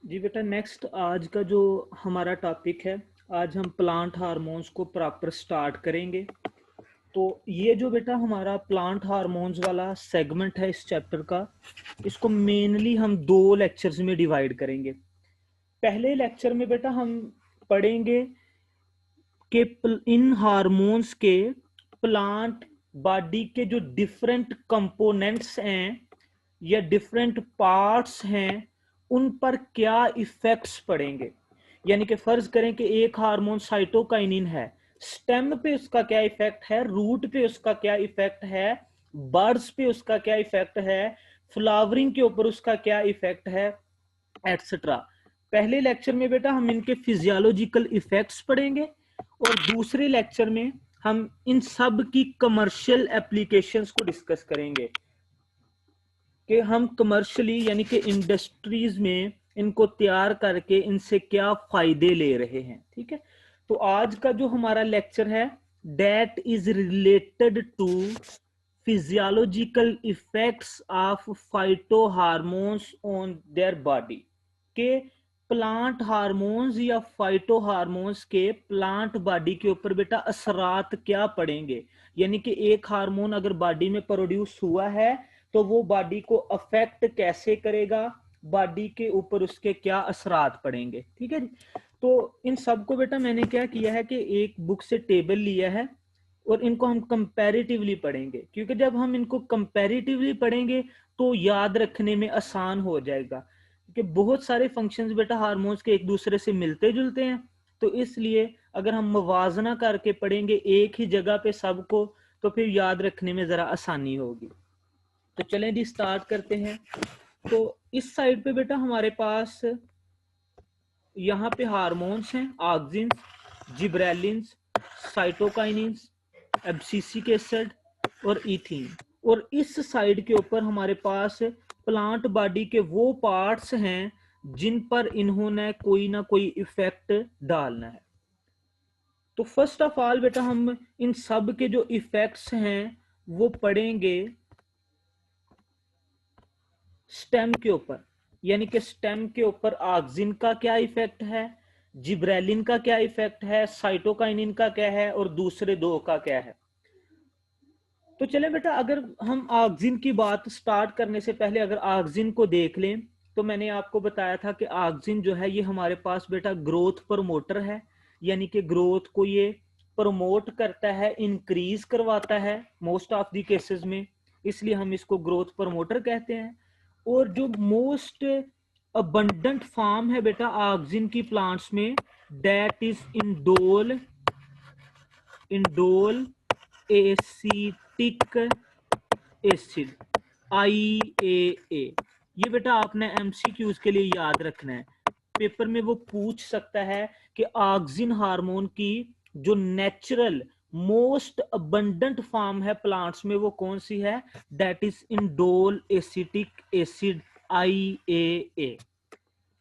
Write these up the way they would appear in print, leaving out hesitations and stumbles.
जी बेटा, नेक्स्ट आज का जो हमारा टॉपिक है, आज हम प्लांट हार्मोन्स को प्रॉपर स्टार्ट करेंगे। तो ये जो बेटा हमारा प्लांट हार्मोन्स वाला सेगमेंट है इस चैप्टर का, इसको मेनली हम दो लेक्चर्स में डिवाइड करेंगे। पहले लेक्चर में बेटा हम पढ़ेंगे कि इन हार्मोन्स के प्लांट बॉडी के जो डिफरेंट कंपोनेंट्स हैं या डिफरेंट पार्ट्स हैं, उन पर क्या इफेक्ट्स पड़ेंगे। यानी कि फर्ज करें कि एक हार्मोन साइटोकाइनिन है, स्टेम पे उसका क्या इफेक्ट है, रूट पे उसका क्या इफेक्ट है, बर्ड्स पे उसका क्या इफेक्ट है, फ्लावरिंग के ऊपर उसका क्या इफेक्ट है, एटसेट्रा। पहले लेक्चर में बेटा हम इनके फिजियोलॉजिकल इफेक्ट्स पढ़ेंगे और दूसरे लेक्चर में हम इन सब की कमर्शियल एप्लीकेशंस को डिस्कस करेंगे कि हम कमर्शियली यानी कि इंडस्ट्रीज में इनको तैयार करके इनसे क्या फायदे ले रहे हैं। ठीक है, तो आज का जो हमारा लेक्चर है that is related to physiological effects of phyto hormones on their body के प्लांट हार्मोन्स या फाइटो हार्मोन्स के प्लांट बॉडी के ऊपर बेटा असरात क्या पड़ेंगे। यानी कि एक हार्मोन अगर बॉडी में प्रोड्यूस हुआ है तो वो बॉडी को अफेक्ट कैसे करेगा, बॉडी के ऊपर उसके क्या असरात पड़ेंगे। ठीक है जी, तो इन सब को बेटा मैंने क्या किया है कि एक बुक से टेबल लिया है और इनको हम कंपैरेटिवली पढ़ेंगे, क्योंकि जब हम इनको कंपैरेटिवली पढ़ेंगे तो याद रखने में आसान हो जाएगा, क्योंकि बहुत सारे फंक्शंस बेटा हार्मोन्स के एक दूसरे से मिलते जुलते हैं। तो इसलिए अगर हम मुवाजना करके पढ़ेंगे एक ही जगह पे सबको, तो फिर याद रखने में जरा आसानी होगी। तो चलें जी स्टार्ट करते हैं। तो इस साइड पे बेटा हमारे पास यहाँ पे हार्मोन्स हैं, auxin, gibberellins, cytokinins, abscisic acid और इथीन। और इस साइड के ऊपर हमारे पास प्लांट बॉडी के वो पार्ट्स हैं जिन पर इन्होंने कोई ना कोई इफेक्ट डालना है। तो फर्स्ट ऑफ ऑल बेटा हम इन सब के जो इफेक्ट्स हैं वो पढ़ेंगे स्टेम के ऊपर। यानी कि स्टेम के ऊपर ऑक्सिन का क्या इफेक्ट है, जिब्रेलिन का क्या इफेक्ट है, साइटोकाइनिन का क्या है और दूसरे दो का क्या है। तो चले बेटा, अगर हम ऑक्सिन की बात स्टार्ट करने से पहले अगर ऑक्सिन को देख लें, तो मैंने आपको बताया था कि ऑक्सिन जो है ये हमारे पास बेटा ग्रोथ प्रमोटर है। यानी कि ग्रोथ को ये प्रमोट करता है, इंक्रीज करवाता है मोस्ट ऑफ दी केसेस में, इसलिए हम इसको ग्रोथ प्रमोटर कहते हैं। और जो मोस्ट अबंडेंट फॉर्म है बेटा ऑक्सिन की प्लांट्स में, that is indole, indole acetic acid, IAA। ये बेटा आपने MCQs के लिए याद रखना है, पेपर में वो पूछ सकता है कि ऑक्सिन हार्मोन की जो नेचुरल मोस्ट अबंडेंट फॉर्म है प्लांट्स में वो कौन सी है, that is indole acetic acid, IAA।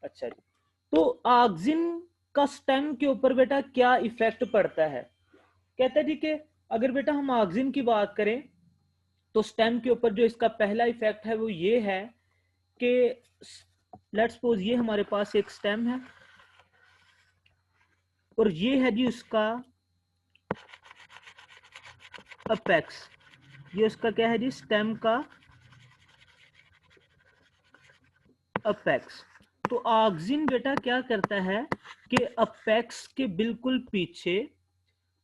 अच्छा जी, तो ऑक्सिन का स्टेम के ऊपर बेटा क्या इफेक्ट पड़ता है। कहता है जी कि अगर बेटा हम ऑक्सिन की बात करें तो स्टेम के ऊपर जो इसका पहला इफेक्ट है वो ये है कि लेट्स सपोज ये हमारे पास एक स्टेम है और ये है जी उसका अपेक्स। ये उसका क्या है जी, स्टेम का अपेक्स। तो ऑक्सिन बेटा क्या करता है कि अपेक्स के बिल्कुल पीछे,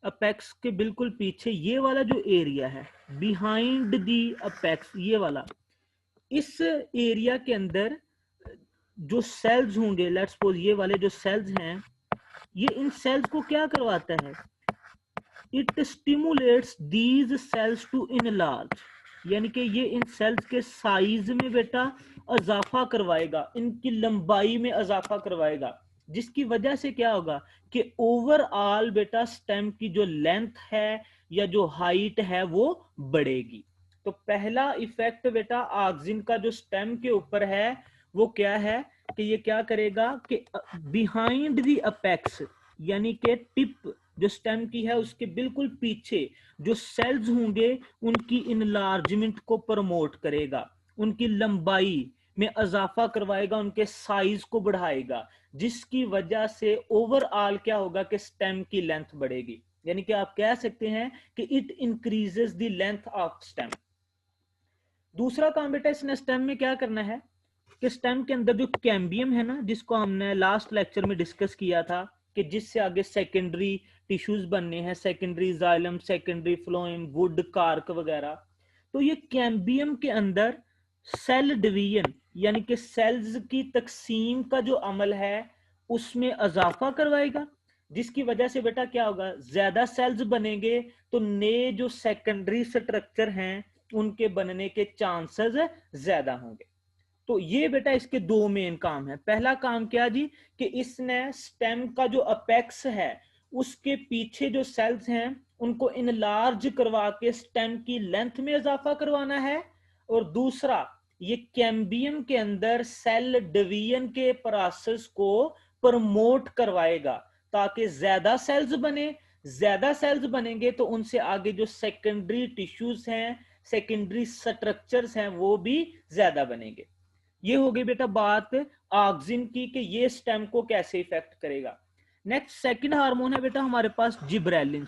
अपेक्स के बिल्कुल पीछे ये वाला जो एरिया है बिहाइंड दी अपेक्स, ये वाला, इस एरिया के अंदर जो सेल्स होंगे, लेट्स सपोज ये वाले जो सेल्स हैं, ये इन सेल्स को क्या करवाता है, it stimulates these cells to enlarge. यानी कि ये इन सेल्स के साइज में बेटा इजाफा करवाएगा, इनकी लंबाई में इजाफा करवाएगा, जिसकी वजह से क्या होगा कि ओवरऑल बेटा स्टेम की जो लेंथ है या जो हाइट है वो बढ़ेगी। तो पहला इफेक्ट बेटा ऑक्सिन का जो स्टेम के ऊपर है वो क्या है कि ये क्या करेगा कि बिहाइंड द अपेक्स, यानी कि टिप जो स्टेम की है उसके बिल्कुल पीछे जो सेल्स होंगे उनकी इनलार्जमेंट को प्रमोट करेगा, उनकी लंबाई में इजाफा करवाएगा, उनके साइज को बढ़ाएगा, जिसकी वजह से ओवरऑल क्या होगा कि स्टेम की लेंथ बढ़ेगी। यानी कि आप कह सकते हैं कि it increases the length of stem. दूसरा काम बेटा इसने स्टेम में क्या करना है कि स्टेम के अंदर जो कैम्बियम है ना, जिसको हमने लास्ट लेक्चर में डिस्कस किया था कि जिससे आगे सेकेंडरी टिश्यूज बनने हैं, secondary xylem, secondary phloem, would, cork वगैरह। तो ये कैम्बियम के अंदर सेल डिवीजन यानी कि सेल्स की तकसीम का जो अमल है उसमें इजाफा करवाएगा, जिसकी वजह से बेटा क्या होगा, ज्यादा सेल्स बनेंगे तो नए जो सेकेंडरी स्ट्रक्चर हैं उनके बनने के चांसेस ज्यादा होंगे। तो ये बेटा इसके दो मेन काम है। पहला काम क्या जी कि इसने स्टेम का जो अपेक्स है उसके पीछे जो सेल्स हैं उनको इनलार्ज करवा के स्टेम की लेंथ में इजाफा करवाना है। और दूसरा, ये कैम्बियम के अंदर सेल डिवीजन के प्रोसेस को प्रमोट करवाएगा ताकि ज्यादा सेल्स बने। ज्यादा सेल्स बनेंगे तो उनसे आगे जो सेकेंडरी टिश्यूज हैं, सेकेंडरी स्ट्रक्चर्स हैं, वो भी ज्यादा बनेंगे। ये हो गई बेटा बात ऑक्सिन की कि ये स्टेम को कैसे इफेक्ट करेगा। नेक्स्ट सेकंड हार्मोन है बेटा हमारे पास gibberellin.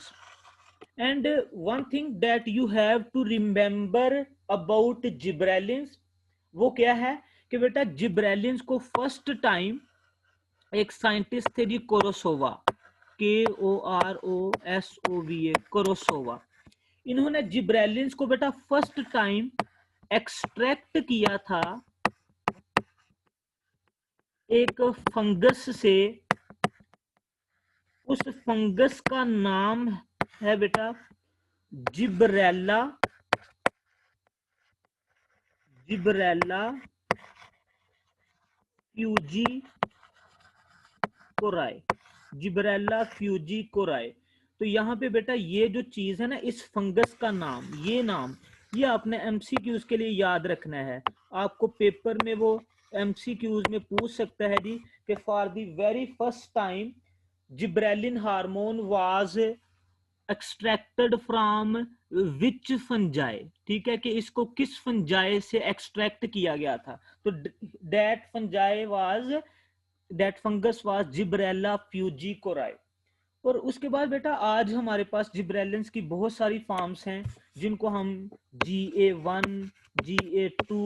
And one thing that you have to remember about gibberellin, वो क्या है कि बेटा जिब्रेलिन को फर्स्ट टाइम एक साइंटिस्ट थे जी कोरोसोवा, KOROSOVA, कोरोसोवा। इन्होंने जिब्रेलिन को बेटा फर्स्ट टाइम एक्सट्रैक्ट किया था एक फंगस से। उस फंगस का नाम है बेटा Gibberella, Gibberella fujikuroi, Gibberella fujikuroi. तो यहाँ पे बेटा ये जो चीज है ना, इस फंगस का नाम, ये नाम, ये आपने एमसीक्यूज के लिए याद रखना है। आपको पेपर में वो एमसीक्यूज में पूछ सकता है जी कि for the very first time gibberellin hormone was extracted from which fungi, ठीक है, कि इसको किस फंजाई से एक्सट्रैक्ट किया गया था। तो that fungi was, that fungus was Gibberella fujikuroi. और उसके बाद बेटा आज हमारे पास जिब्रेलिन्स की बहुत सारी फॉर्म्स हैं जिनको हम GA1, GA2,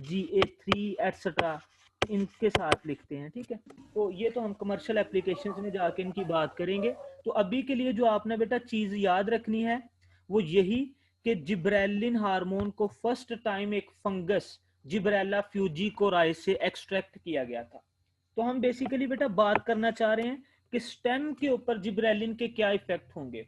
GA3 एटसेट्रा इनके साथ लिखते हैं, ठीक है। तो ये तो हम कमर्शियल एप्लीकेशंस में जाके इनकी बात करेंगे। तो अभी के लिए जो आपने बेटा चीज याद रखनी है वो यही कि जिब्रेलिन हार्मोन को फर्स्ट टाइम एक फंगस जिब्रेला फ्यूजी कोराई से एक्सट्रैक्ट किया गया था। तो हम बेसिकली बेटा बात करना चाह रहे हैं कि स्टेम के ऊपर जिब्रेलिन के क्या इफेक्ट होंगे।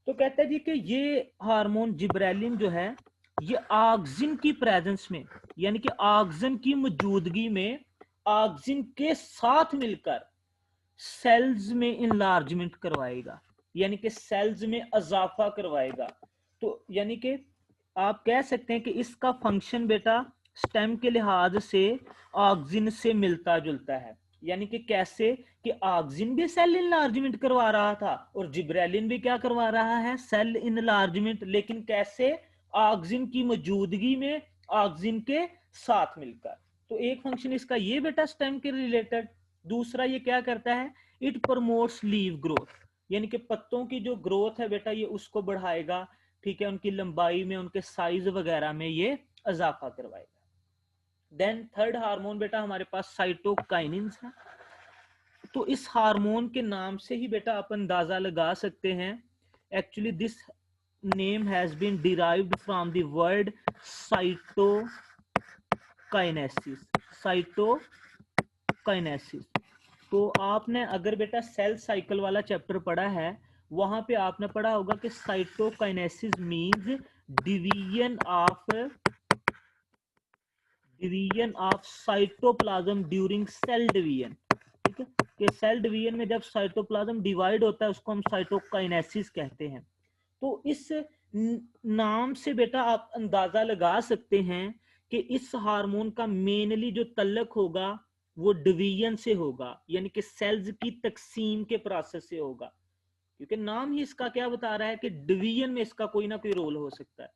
तो कहते हैं जी कि ये हार्मोन जिब्रेलिन जो है ये ऑक्सिन की प्रेजेंस में यानी कि ऑक्सिन की मौजूदगी में ऑक्सिन के साथ मिलकर सेल्स में इनलार्जमेंट करवाएगा, यानी कि सेल्स में इजाफा करवाएगा। तो यानी कि आप कह सकते हैं कि इसका फंक्शन बेटा स्टेम के लिहाज से ऑक्सिन से मिलता जुलता है। यानी कि कैसे कि ऑक्सिन भी सेल इनलार्जमेंट करवा रहा था और जिब्रेलिन भी क्या करवा रहा है, सेल इनलार्जमेंट, लेकिन कैसे, ऑक्सिन की मौजूदगी में ऑक्सिन के साथ मिलकर। तो एक फंक्शन इसका ये बेटा स्टेम के रिलेटेड। दूसरा ये क्या करता है, इट प्रमोट्स लीव ग्रोथ, यानी कि पत्तों की जो ग्रोथ है बेटा ये उसको बढ़ाएगा, ठीक है, उनकी लंबाई में, उनके साइज वगैरह में ये इजाफा करवाएगा। देन थर्ड हार्मोन बेटा हमारे पास साइटोकाइनिन है। तो इस हार्मोन के नाम से ही बेटा आप अंदाजा लगा सकते हैं, actually this name has been derived from the word cytokinesis, cytokinesis. तो आपने अगर बेटा सेल साइकिल वाला चैप्टर पढ़ा है वहां पे आपने पढ़ा होगा कि cytokinesis means division of cytoplasm during cell division, ठीक है, कि सेल डिवीजन में जब साइटोप्लाज्म डिवाइड होता है उसको हम साइटोकाइनेसिस कहते हैं। तो इस नाम से बेटा आप अंदाजा लगा सकते हैं कि इस हार्मोन का मेनली जो तल्लक होगा वो डिवीजन से होगा, यानी कि सेल्स की तकसीम के प्रोसेस से होगा, क्योंकि नाम ही इसका क्या बता रहा है कि डिवीजन में इसका कोई ना कोई रोल हो सकता है।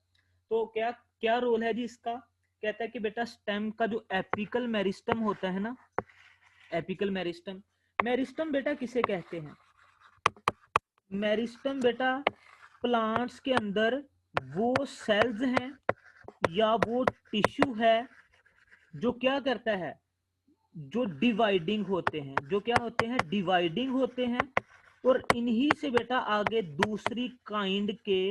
तो क्या क्या रोल है जी इसका, कहता है कि बेटा स्टेम का जो एपिकल मेरिस्टम होता है ना, एपिकल मेरिस्टम, मेरिस्टम बेटा किसे कहते हैं? मेरिस्टम बेटा प्लांट्स के अंदर वो सेल्स हैं या वो टिश्यू है जो क्या करता है, जो डिवाइडिंग होते हैं, जो क्या होते हैं, डिवाइडिंग होते हैं, और इन्हीं से बेटा आगे दूसरी काइंड के,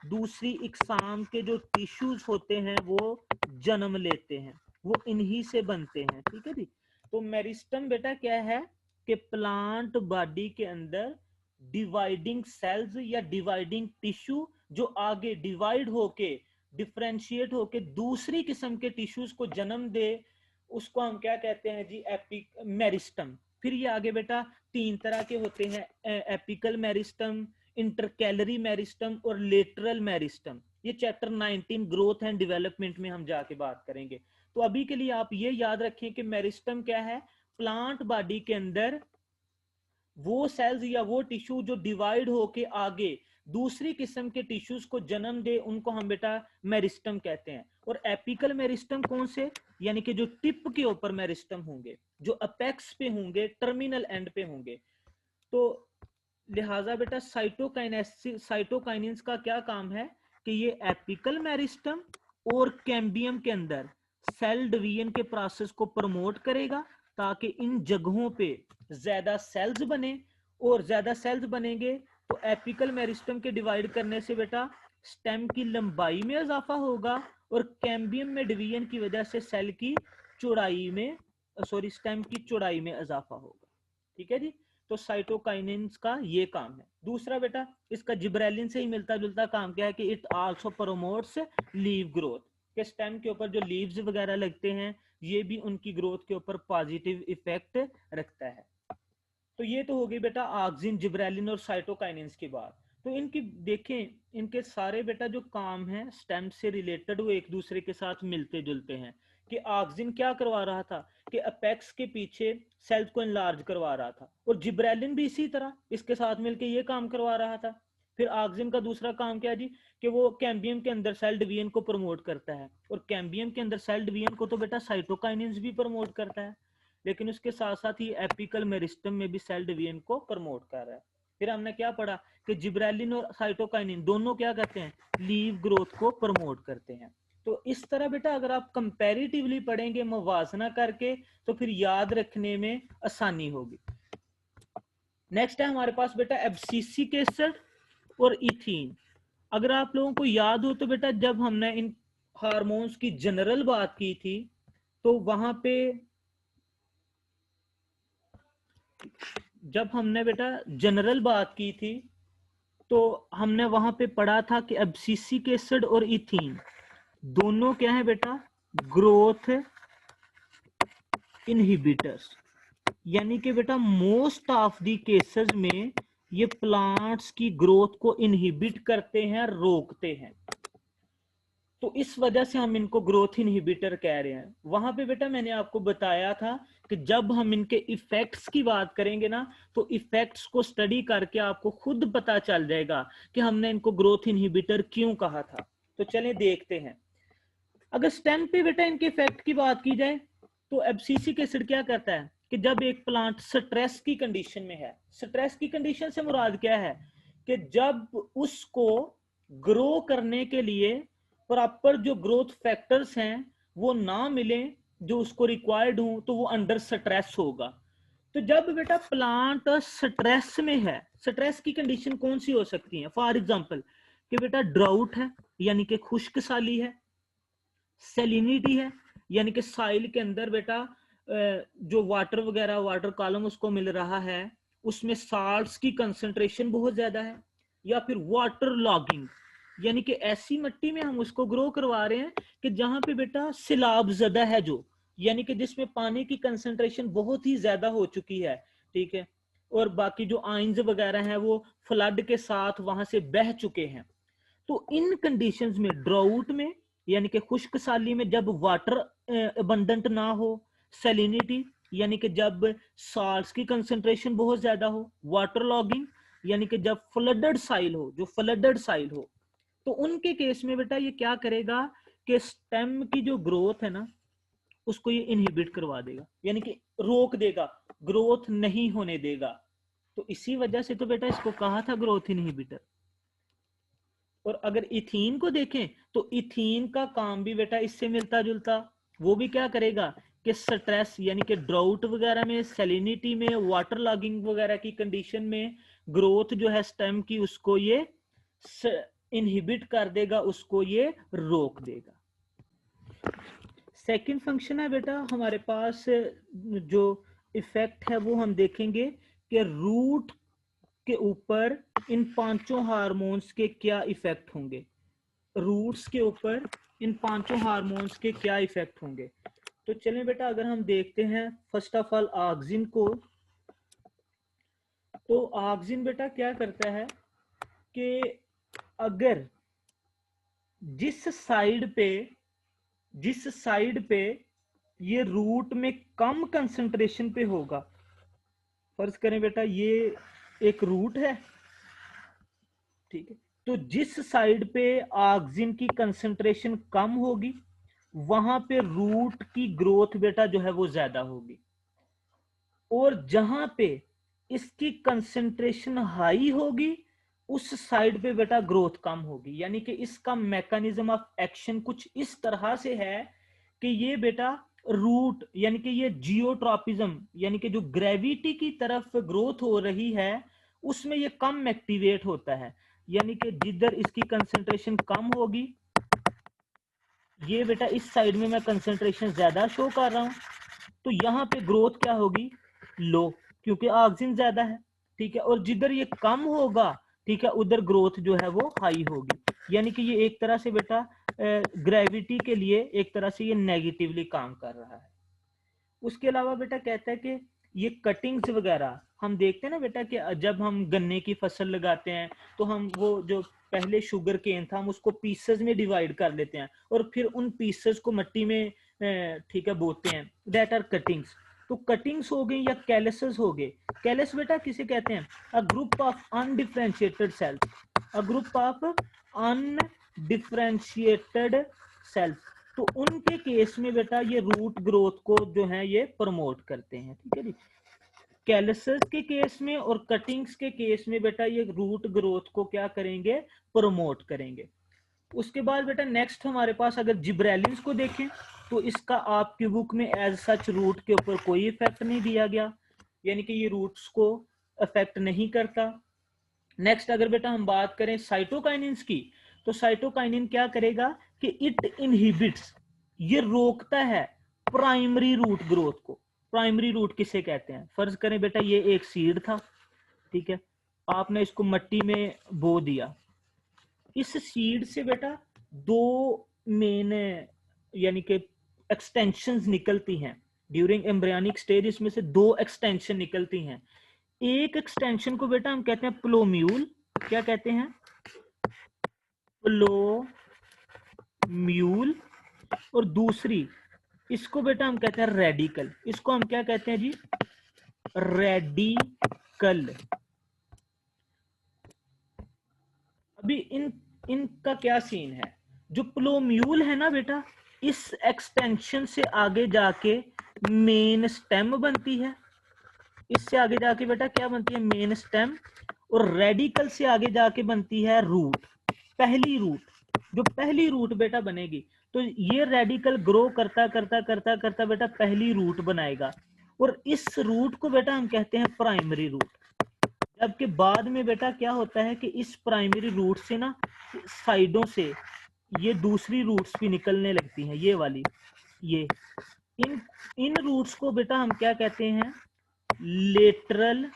दूसरी इकसाम के जो टिश्यूज होते हैं वो जन्म लेते हैं, वो इन्हीं से बनते हैं। ठीक है जी। तो मेरिस्टम बेटा क्या है कि प्लांट बॉडी के अंदर डिवाइडिंग सेल्स या डिवाइडिंग टिश्यू जो आगे डिवाइड होके, डिफरेंशिएट होके दूसरी किस्म के टिश्यूज को जन्म दे, उसको हम क्या कहते हैं जी, एपिक मेरिस्टम। फिर ये आगे बेटा तीन तरह के होते हैं, एपिकल मेरिस्टम, इंटरकैलरी मेरिस्टम और लेटरल मेरिस्टम। ये चैप्टर 19 ग्रोथ एंड डेवलपमेंट में हम जाके बात करेंगे। तो अभी के लिए आप ये याद रखें कि मेरिस्टम क्या है, प्लांट बॉडी के अंदर वो सेल्स या वो टिश्यू जो डिवाइड होके आगे दूसरी किस्म के टिश्यूज को जन्म दे, उनको हम बेटा मेरिस्टम कहते हैं। और एपिकल मेरिस्टम कौन से, यानी कि जो टिप के ऊपर मेरिस्टम होंगे, जो अपेक्स पे होंगे, टर्मिनल एंड पे होंगे। तो लिहाजा बेटा साइटोकाइनेसिस का क्या काम है कि ये एपिकल मेरिस्टम और कैम्बियम के अंदर सेल डिवीजन के प्रोसेस को प्रमोट करेगा, ताकि इन जगहों पे ज्यादा सेल्स बने, और ज्यादा सेल्स बनेंगे तो एपिकल मेरिस्टम के डिवाइड करने से बेटा स्टेम की लंबाई में इजाफा होगा, और कैम्बियम में डिवीजन की वजह से सेल की चौड़ाई में, स्टेम की चौड़ाई में इजाफा होगा। ठीक है जी। तो साइटोकाइनेसिस का ये काम है। दूसरा बेटा इसका जिब्रेलिन से ही मिलता जुलता काम क्या है कि it also promotes leave growth, के स्टेम के ऊपर जो लीव्स वगैरह लगते हैं ये भी उनकी ग्रोथ के ऊपर पॉजिटिव इफेक्ट रखता है। तो ये तो हो गई बेटा ऑक्सिन, जिब्रेलिन और साइटोकाइनेसिस की बात। तो इनकी देखें, इनके सारे बेटा जो काम है स्टेम से रिलेटेड, वो एक दूसरे के साथ मिलते जुलते हैं। कि ऑक्सिन क्या करवा रहा था कि अपेक्स के पीछे सेल्स को इनलार्ज करवा रहा था, और जिब्रेलिन भी इसी तरह इसके साथ मिलके ये काम करवा रहा था। फिर ऑक्सिन का दूसरा काम क्या है जी, कि वो कैम्बियम के अंदर सेल डिवीजन को प्रमोट करता है, और कैम्बियम के अंदर सेल डिवीजन को तो बेटा साइटोकाइनेसिस भी प्रमोट करता है, लेकिन उसके साथ साथ ही एपिकल मेरिस्टम में भी सेल डिवीजन को प्रमोट कर रहा है। फिर हमने क्या पढ़ा कि जिब्रेलिन और साइटोकाइनिन दोनों क्या करते हैं, लीव ग्रोथ को प्रमोट करते हैं। तो इस तरह बेटा अगर आप कंपैरेटिवली पढ़ेंगे मवाजना करके, तो फिर याद रखने में आसानी होगी। नेक्स्ट है हमारे पास बेटा एब्सिसिक एसिड और इथीन। अगर आप लोगों को याद हो तो बेटा जब हमने इन हार्मोन्स की जनरल बात की थी, तो वहां पे जब हमने बेटा जनरल बात की थी तो हमने वहां पे पढ़ा था कि एब्सिसिक एसिड और इथीन दोनों क्या है बेटा, ग्रोथ इनहिबिटर्स, यानी कि बेटा मोस्ट ऑफ दी केसेस में ये प्लांट्स की ग्रोथ को इनहिबिट करते हैं, रोकते हैं। तो इस वजह से हम इनको ग्रोथ इनहिबिटर कह रहे हैं। वहां पे बेटा मैंने आपको बताया था कि जब हम इनके इफेक्ट्स की बात करेंगे ना, तो इफेक्ट्स को स्टडी करके आपको खुद पता चल जाएगा कि हमने इनको ग्रोथ इनहिबिटर क्यों कहा था। तो चलें देखते हैं। अगर स्टेम पे बेटा इनके इफेक्ट की बात की जाए तो एब्सिसिक एसिड क्या करता है कि जब एक प्लांट स्ट्रेस की कंडीशन में है, स्ट्रेस की कंडीशन से मुराद क्या है कि जब उसको ग्रो करने के लिए प्रॉपर जो ग्रोथ फैक्टर्स हैं वो ना मिले जो उसको रिक्वायर्ड हो, तो वो अंडर स्ट्रेस होगा। तो जब बेटा प्लांट स्ट्रेस में है, स्ट्रेस की कंडीशन कौन सी हो सकती है, फॉर एग्जांपल कि बेटा ड्राउट है यानी कि खुश्क साली है, सेलिनिटी है यानी कि साइल के अंदर बेटा जो वाटर वगैरह, वाटर कॉलम उसको मिल रहा है, उसमें साल्ट्स की कंसंट्रेशन बहुत ज्यादा है, या फिर वाटर लॉगिंग यानी कि ऐसी मिट्टी में हम उसको ग्रो करवा रहे हैं कि जहां पे बेटा सिलाब ज्यादा है, जो यानी कि जिसमें पानी की कंसंट्रेशन बहुत ही ज्यादा हो चुकी है। ठीक है। और बाकी जो आइंस वगैरह हैं वो फ्लड के साथ वहां से बह चुके हैं। तो इन कंडीशंस में, ड्राउट में यानी कि खुश्क साली में जब वाटर अबंडेंट ना हो, सैलिनिटी यानी कि जब साल्ट्स की कंसंट्रेशन बहुत ज्यादा हो, वाटर लॉगिंग यानी कि जब फ्लडेड साइल हो, जो फ्लडेड साइल हो, तो उनके केस में बेटा ये क्या करेगा कि स्टेम की जो ग्रोथ है ना उसको ये इनहिबिट करवा देगा, यानी कि रोक देगा, ग्रोथ नहीं होने देगा। तो इसी वजह से तो बेटा इसको कहा था ग्रोथ इनहिबिटर। और अगर इथीन को देखें तो इथीन का काम भी बेटा इससे मिलता जुलता, वो भी क्या करेगा कि स्ट्रेस यानी कि ड्राउट वगैरह में, सैलिनिटी में, वाटर लॉगिंग वगैरह की कंडीशन में ग्रोथ जो है स्टेम की उसको ये इनहिबिट कर देगा, उसको ये रोक देगा। सेकंड फंक्शन है बेटा हमारे पास जो इफेक्ट है वो हम देखेंगे कि रूट के ऊपर इन पांचों हार्मोन्स के क्या इफेक्ट होंगे। रूट्स के ऊपर इन पांचों हार्मोन्स के क्या इफेक्ट होंगे। तो चलें बेटा अगर हम देखते हैं फर्स्ट ऑफ ऑल ऑक्सिन को, तो ऑक्सिन बेटा क्या करता है कि अगर जिस साइड पे ये रूट में कम कंसंट्रेशन पे होगा, फर्ज करें बेटा ये एक रूट है, ठीक है, तो जिस साइड पे ऑक्सिन की कंसंट्रेशन कम होगी वहां पे रूट की ग्रोथ बेटा जो है वो ज्यादा होगी, और जहां पे इसकी कंसंट्रेशन हाई होगी उस साइड पे बेटा ग्रोथ कम होगी। यानी कि इसका मैकेनिज्म ऑफ एक्शन कुछ इस तरह से है कि ये बेटा रूट यानी कि ये जियोट्रॉपिज्म यानी कि जो ग्रेविटी की तरफ ग्रोथ हो रही है उसमें ये कम एक्टिवेट होता है। यानी कि जिधर इसकी कंसंट्रेशन कम होगी, ये बेटा इस साइड में मैं कंसंट्रेशन ज्यादा शो कर रहा हूं, तो यहां पे ग्रोथ क्या होगी, लो, क्योंकि ऑक्सीजन ज्यादा है, ठीक है। और जिधर ये कम होगा, ठीक है, उधर ग्रोथ जो है वो हाई होगी। यानी कि ये एक तरह से बेटा ग्रेविटी के लिए एक तरह से ये नेगेटिवली काम कर रहा है। उसके अलावा बेटा कहता है कि ये कटिंग्स वगैरह हम देखते हैं ना बेटा कि जब हम गन्ने की फसल लगाते हैं तो हम वो जो पहले शुगर केन था हम उसको पीसेस में डिवाइड कर लेते हैं और फिर उन पीसेस को मिट्टी में ठीक है बोते हैं, दैट आर कटिंग्स। तो कटिंग्स हो गई या कैलसेस हो गए। कैलस बेटा किसे कहते हैं, a group of undifferentiated cells, a group of undifferentiated cells. तो उनके केस में बेटा ये रूट ग्रोथ को जो है ये प्रमोट करते हैं, ठीक है जी। कैलसेस के केस में और कटिंग्स के केस में बेटा ये रूट ग्रोथ को क्या करेंगे, प्रमोट करेंगे। उसके बाद बेटा नेक्स्ट हमारे पास अगर जिब्रेलिन्स को देखें तो इसका आपकी बुक में एज सच रूट के ऊपर कोई इफेक्ट नहीं दिया गया, यानी कि ये रूट्स को अफेक्ट नहीं करता। नेक्स्ट अगर बेटा हम बात करें साइटोकाइनिन्स की, तो साइटोकाइनिन क्या करेगा कि इट इनहिबिट्स, ये रोकता है प्राइमरी रूट ग्रोथ को। प्राइमरी रूट किसे कहते हैं, फर्ज करें बेटा ये एक सीड था, ठीक है, आपने इसको मिट्टी में बो दिया। इस सीड से बेटा दो मेन यानी कि एक्सटेंशंस निकलती हैं ड्यूरिंग एम्ब्रियोनिक स्टेज, इसमें से दो एक्सटेंशन निकलती हैं। एक एक्सटेंशन को बेटा हम कहते हैं प्लोम्यूल, क्या कहते हैं, प्लोम्यूल, और दूसरी इसको बेटा हम कहते हैं रेडिकल, इसको हम क्या कहते हैं जी, रेडिकल। अभी इनका क्या सीन है, जो प्लोम्यूल है ना बेटा, इस एक्सटेंशन से आगे जाके मेन स्टेम बनती है, इससे आगे जाके बेटा क्या बनती है, मेन स्टेम, और रेडिकल से आगे जाके बनती है रूट, पहली रूट। जो पहली रूट बेटा बनेगी तो ये रेडिकल ग्रो करता करता करता करता बेटा पहली रूट बनाएगा, और इस रूट को बेटा हम कहते हैं प्राइमरी रूट। जबकि बाद में बेटा क्या होता है कि इस प्राइमरी रूट से ना साइडों से ये दूसरी रूट्स भी निकलने लगती हैं, ये वाली, ये इन इन रूट्स को बेटा हम क्या कहते हैं, लेटरल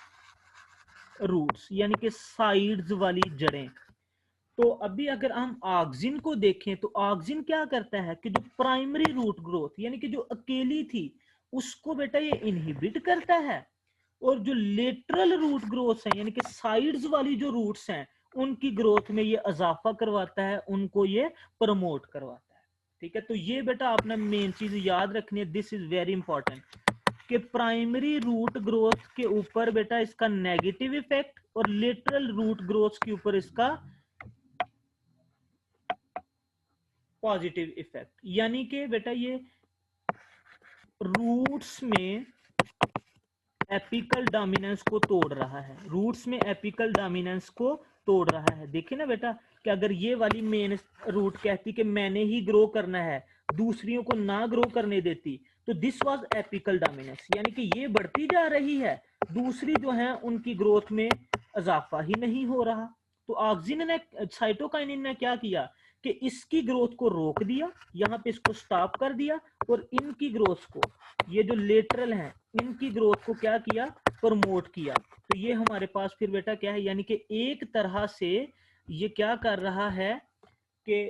रूट्स, यानी कि साइड्स वाली जड़ें। तो अभी अगर हम ऑक्सिन को देखें तो ऑक्सिन क्या करता है कि जो प्राइमरी रूट ग्रोथ यानी कि जो अकेली थी उसको बेटा ये इनहिबिट करता है, और जो लेटरल रूट ग्रोथ है यानी कि साइड्स वाली जो रूट्स हैं उनकी ग्रोथ में ये इजाफा करवाता है, उनको ये प्रमोट करवाता है, ठीक है। तो ये बेटा आपने मेन चीज याद रखनी है, दिस इज वेरी इंपॉर्टेंट, कि प्राइमरी रूट ग्रोथ के ऊपर बेटा इसका नेगेटिव इफेक्ट और लेटरल रूट ग्रोथ के ऊपर इसका पॉजिटिव इफेक्ट, यानी कि बेटा ये रूट्स में एपिकल डोमिनेंस को तोड़ रहा है, रूट्स में एपिकल डोमिनेंस को तोड़ रहा है। देखिए ना बेटा कि अगर ये वाली मेन रूट कहती कि मैंने ही ग्रो करना है, दूसरियों को ना ग्रो करने देती, तो दिस वाज एपिकल डोमिनेंस, यानी कि ये बढ़ती जा रही है, दूसरी जो है उनकी ग्रोथ में इजाफा ही नहीं हो रहा। तो ऑक्सिन ने, साइटोकाइनिन ने क्या किया कि इसकी ग्रोथ को रोक दिया, यहाँ पे इसको स्टॉप कर दिया, और इनकी ग्रोथ को, ये जो लेटरल हैं, इनकी ग्रोथ को क्या किया, प्रमोट किया। तो ये हमारे पास फिर बेटा क्या है, यानी कि एक तरह से ये क्या कर रहा है कि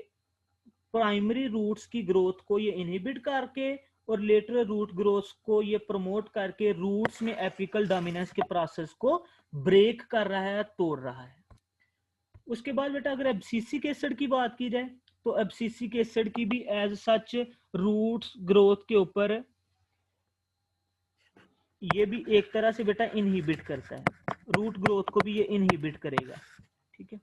प्राइमरी रूट्स की ग्रोथ को ये इनहिबिट करके और लेटरल रूट ग्रोथ को ये प्रमोट करके रूट्स में एपिकल डोमिनेंस के प्रोसेस को ब्रेक कर रहा है, तोड़ रहा है। उसके बाद बेटा अगर एब्सिसिक एसिड की बात की जाए, तो एब्सिसिक एसिड की भी एज सच रूट्स ग्रोथ के ऊपर ये भी एक तरह से बेटा इनहिबिट करता है, रूट ग्रोथ को भी ये इनहिबिट करेगा, ठीक है।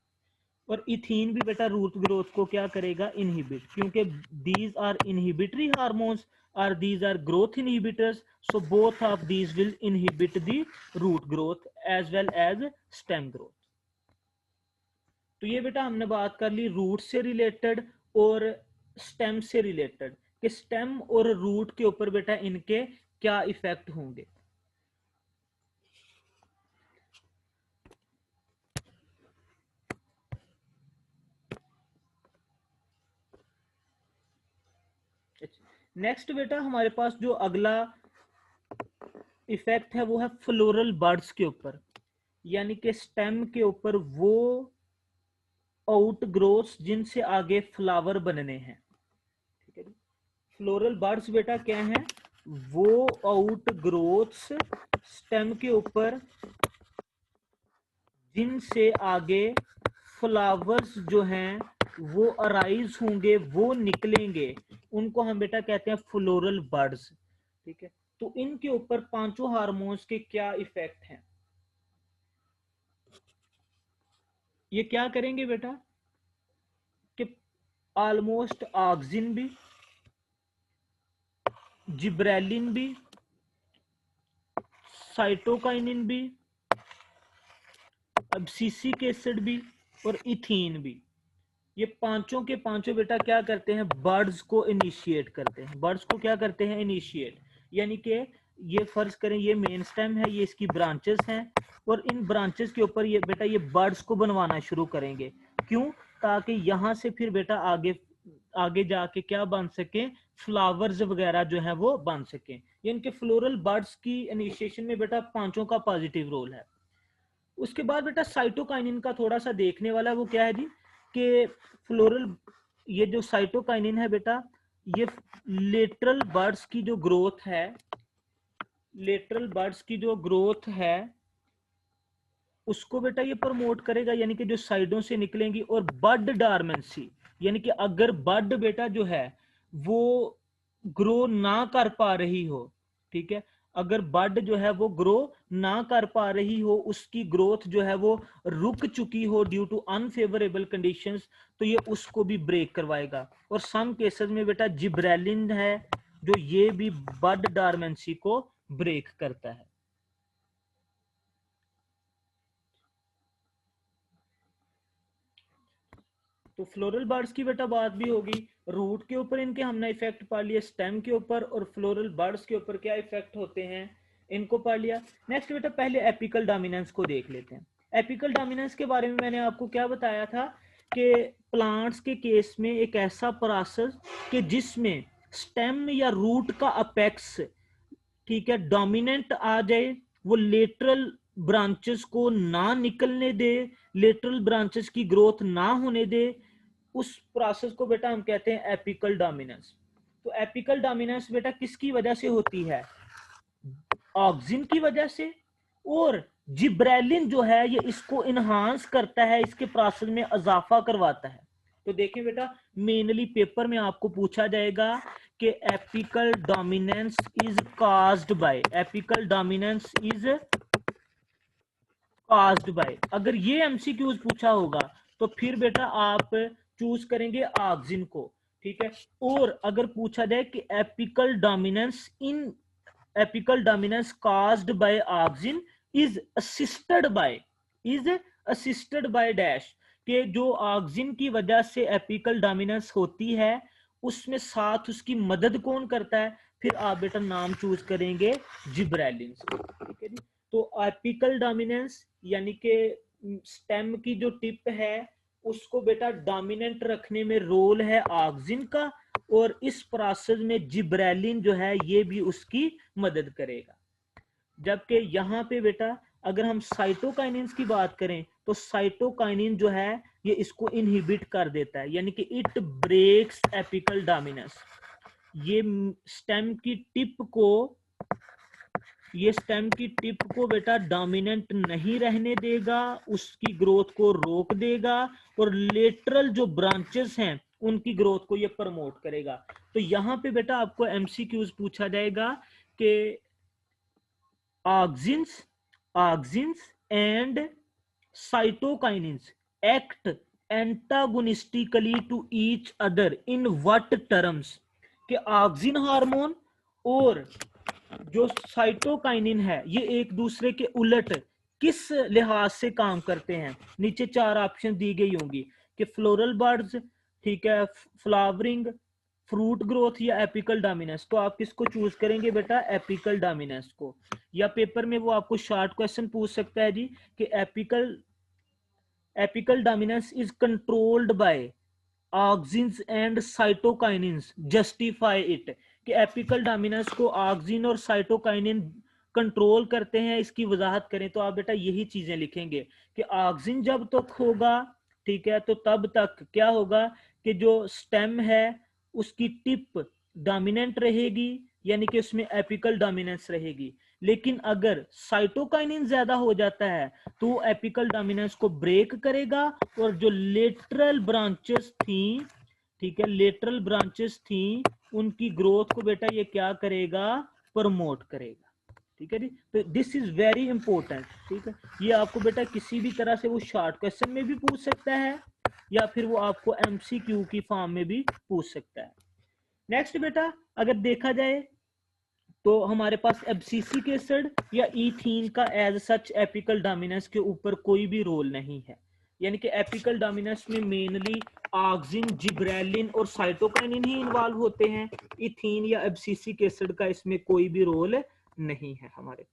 और इथीन भी बेटा रूट ग्रोथ को क्या करेगा, इनहिबिट, क्योंकि दीज आर इनहिबिटरी हार्मोन्स और these are growth inhibitors, so both of these will inhibit the root growth as well as stem growth. तो ये बेटा हमने बात कर ली रूट से रिलेटेड और स्टेम से रिलेटेड, कि स्टेम और रूट के ऊपर बेटा इनके क्या इफेक्ट होंगे। नेक्स्ट बेटा हमारे पास जो अगला इफेक्ट है वो है फ्लोरल बड्स के ऊपर, यानी कि स्टेम के ऊपर वो आउट ग्रोथ जिनसे आगे फ्लावर बनने हैं, ठीक है। फ्लोरल बड्स बेटा क्या है, वो आउट ग्रोथ्स स्टेम के ऊपर जिनसे आगे फ्लावर्स जो हैं वो अराइज होंगे, वो निकलेंगे, उनको हम बेटा कहते हैं फ्लोरल बड्स, ठीक है। तो इनके ऊपर पांचों हार्मोन्स के क्या इफेक्ट हैं, ये क्या करेंगे बेटा कि ऑलमोस्ट ऑक्सिन भी, जिब्रेलिन भी, साइटोकाइनिन भी, एब्सिसिक एसिड भी और इथीन भी, ये पांचों के पांचों बेटा क्या करते हैं, बर्ड्स को इनिशिएट करते हैं, बर्ड्स को क्या करते हैं, इनिशिएट, यानी कि ये फर्ज करें ये मेन स्टेम है, ये इसकी ब्रांचेस हैं, और इन ब्रांचेस के ऊपर ये बेटा ये बर्ड्स को बनवाना शुरू करेंगे। क्यों, ताकि यहां से फिर बेटा आगे आगे जाके क्या बन सके, फ्लावर्स वगैरह जो है वो बन सके। ये इनके फ्लोरल बर्ड्स की इनिशिएशन में बेटा पांचों का पॉजिटिव रोल है। उसके बाद बेटा साइटोकाइनिन का थोड़ा सा देखने वाला है, वो क्या है जी कि फ्लोरल, ये जो साइटोकाइनिन है बेटा, ये लेटरल बर्ड्स की जो ग्रोथ है, लेटरल बर्ड्स की जो ग्रोथ है उसको बेटा ये प्रमोट करेगा, यानी कि जो साइडों से निकलेंगी, और बड डॉर्मेंसी, यानी कि अगर बड बेटा जो है वो ग्रो ना कर पा रही हो, ठीक है, अगर बड जो है वो ग्रो ना कर पा रही हो, उसकी ग्रोथ जो है वो रुक चुकी हो ड्यू टू अनफेवरेबल कंडीशंस, तो ये उसको भी ब्रेक करवाएगा। और सम केसेस में बेटा जिब्रेलिन है जो ये भी बड डॉर्मेंसी को ब्रेक करता है। तो फ्लोरल बर्ड्स की बेटा बात भी होगी, रूट के ऊपर इनके हमने इफेक्ट पढ़ लिया, स्टेम के ऊपर और फ्लोरल बर्ड्स के ऊपर क्या इफेक्ट होते हैं इनको पढ़ लिया। नेक्स्ट बेटा पहले एपिकल डोमिनेंस को देख लेते हैं। एपिकल डोमिनेंस के बारे में मैंने आपको क्या बताया था कि प्लांट्स के केस में एक ऐसा प्रोसेस कि जिसमें स्टेम या रूट का अपेक्स, ठीक है, डोमिनेंट आ जाए, वो लेटरल ब्रांचेस को ना निकलने दे, लेटरल ब्रांचेस की ग्रोथ ना होने दे, उस प्रोसेस को बेटा हम कहते हैं एपिकल डोमिनेंस। तो एपिकल डोमिनेंस बेटा किसकी वजह से होती है, ऑक्सिन की वजह से, और जिब्रेलिन जो है ये इसको इनहांस करता है, इसके प्रोसेस में इजाफा करवाता है। तो देखिए बेटा मेनली पेपर में आपको पूछा जाएगा कि apical dominance is caused by, apical dominance is caused by, अगर ये एमसीक्यूज पूछा होगा तो फिर बेटा आप चूज करेंगे ऑक्सिन को, ठीक है। और अगर पूछा जाए कि apical dominance caused by auxin is assisted by dash, के जो ऑक्सिन की वजह से एपिकल डोमिनेंस होती है उसमें साथ उसकी मदद कौन करता है, फिर आप बेटा नाम चूज करेंगे जिब्रेलिन से। ठीक है जी। तो एपिकल डोमिनेंस यानी कि स्टेम की जो टिप है उसको बेटा डोमिनेंट रखने में रोल है ऑक्सिन का, और इस प्रोसेस में जिब्रेलिन जो है ये भी उसकी मदद करेगा। जबकि यहाँ पे बेटा अगर हम साइटोकाइनिन्स की बात करें तो साइटोकाइनिन जो है ये इसको इनहिबिट कर देता है, यानी कि इट ब्रेक्स एपिकल डोमिनेंस। ये स्टेम की टिप को बेटा डोमिनेंट नहीं रहने देगा, उसकी ग्रोथ को रोक देगा, और लेटरल जो ब्रांचेस हैं उनकी ग्रोथ को ये प्रमोट करेगा। तो यहाँ पे बेटा आपको एमसीक्यूज पूछा जाएगा कि auxins and cytokinins act antagonistically to each other in what terms, कि ऑक्सिन हार्मोन और जो साइटोकाइनिन है ये एक दूसरे के उलट किस लिहाज से काम करते हैं। नीचे 4 ऑप्शन दी गई होंगी कि फ्लोरल बर्ड्स, ठीक है, फ्लावरिंग, फ्रूट ग्रोथ या एपिकल डोमिनेंस। तो आप किसको चूज करेंगे बेटा, एपिकल डोमिनेंस को। या पेपर में वो आपको शॉर्ट क्वेश्चन पूछ सकता है जी कि apical dominance is controlled by auxins and cytokinins, justify it, कि एपिकल डोमिनेंस को ऑक्सिन और साइटोकाइनिन कंट्रोल करते हैं, इसकी वजाहत करें। तो आप बेटा यही चीजें लिखेंगे कि ऑक्सिन जब तक होगा, ठीक है, तो तब तक क्या होगा कि जो स्टेम है उसकी टिप डोमिनेंट रहेगी, यानी कि उसमें एपिकल डोमिनेंस रहेगी। लेकिन अगर साइटोकाइनिन ज्यादा हो जाता है तो एपिकल डोमिनेंस को ब्रेक करेगा, और जो लेटरल ब्रांचेस थी, ठीक है, लेटरल ब्रांचेस थी उनकी ग्रोथ को बेटा ये क्या करेगा, प्रमोट करेगा। ठीक है जी। तो दिस इज वेरी इंपॉर्टेंट। ठीक है, ये आपको बेटा किसी भी तरह से वो शॉर्ट क्वेश्चन में भी पूछ सकता है या फिर वो आपको एमसीक्यू की फॉर्म में भी पूछ सकता है। नेक्स्ट बेटा अगर देखा जाए तो हमारे पास एब्सिसिक एसिड या इथीन का एज सच एपिकल डोमिनेंस के ऊपर कोई भी रोल नहीं है, यानी कि एपिकल डोमिनेंस में मेनली ऑक्सिन, जिब्रेलिन और साइटोकाइनिन ही इन्वॉल्व होते हैं। इथीन या एब्सिसिक एसिड का इसमें कोई भी रोल नहीं है हमारे